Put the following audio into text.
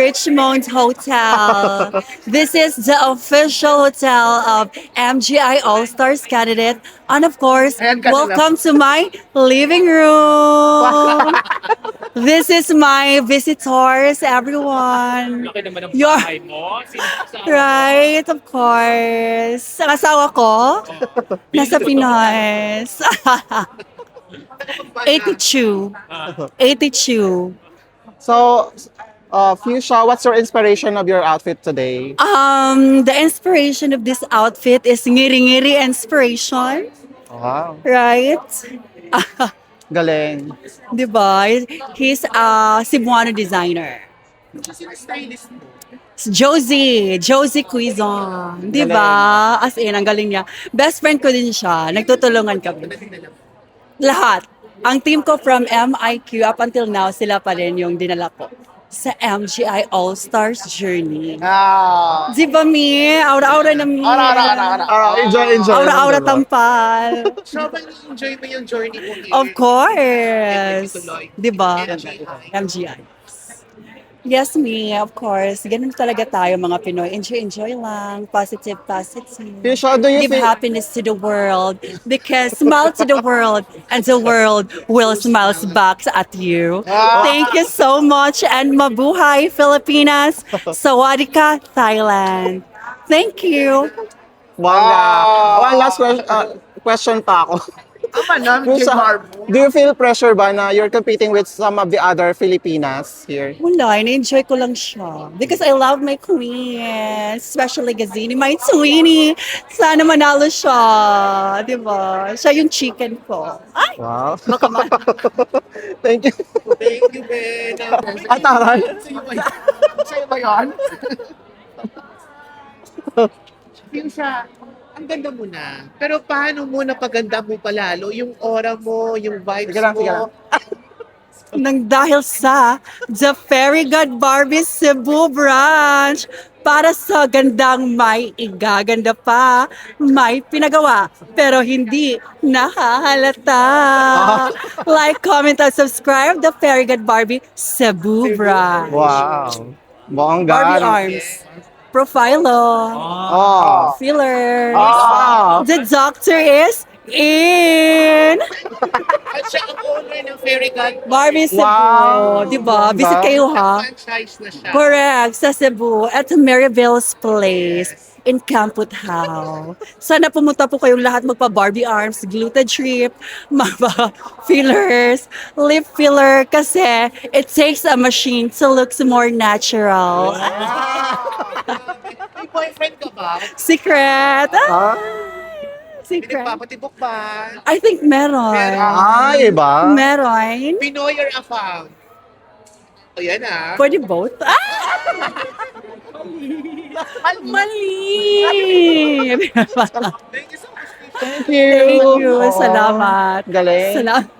Richmond Hotel. This is the official hotel of MGI All Stars candidate. And of course, Ayan ka na lang. welcome to my living room. This is my visitors, everyone. Laki naman ng Your- bahay mo. Sino kasama mo? Right, of course. Ang asawa ko, nasa Pinas. 82. 82. So, Fuchsia, what's your inspiration of your outfit today? The inspiration of this outfit is ngiri-ngiri inspiration, Wow. right? Galing. Diba? He's a Cebuano designer. Josie Quizon. Diba? As in, ang galing niya. Best friend ko din siya. Nagtutulungan kami. Lahat. Ang team ko from MIQ up until now, sila pa rin yung dinala ko sa MGI All-Stars Journey. Ah. Di ba, Mi? Aura-aura na, Mi. Enjoy. Aura-aura tampal. Sobrang enjoy mo yung journey mo here. Of course. Di ba? MGI. MGI. Yes, Mi. Of course. Ganun talaga tayo, mga Pinoy. Enjoy lang. Positive. Fuchsia, do you Give feel... happiness to the world because smile to the world and the world will smile back at you. Thank you so much and mabuhay Filipinas, sawadee ka Thailand. Thank you. Wow. One last question pa ako. Ama na, Fuchsia, do you feel pressure ba na you're competing with some of the other Filipinas here? Wala, na-enjoy ko lang siya. Because I love my queen, especially Gazini, my Twinnie. Sana manalo siya, di ba? Siya yung chicken ko. Ay, Wow. baka Thank you. Thank you, Ben. Ataray. Sa'yo ba yun? Fuchsia, ang ganda mo na. Pero paano mo napaganda mo palalo? Yung aura mo, yung vibes Sige lang. mo. nang dahil sa The Fairy God Barbie Cebu branch para sa gandang may igaganda pa, may pinagawa, pero hindi nahahalata. Like, comment, and subscribe The Fairy God Barbie Cebu branch. Wow. Bongga. Barbie arms. Profilo. Oh. Fillers. Oh. The doctor is in At siya ang owner ng Fairy God. Barbie Cebu. Wow. Diba? Visit kayo, ha? Franchise na siya. Correct, sa Cebu, at Maryville's Place in Camput How. Sana pumunta po kayong lahat magpa-Barbie arms, gluten trip, mga fillers, lip filler, kasi it takes a machine to look more natural. May boyfriend ka ba? Secret! Ah. Secret. Pinagpapatibok ba? I think meron. Ay, iba. Meron. Pinoy or Afam? O yan ah. Pwede both. Ah! Mali! Thank you so much. Thank you. Thank you. Oo. Salamat. Galing. Salamat.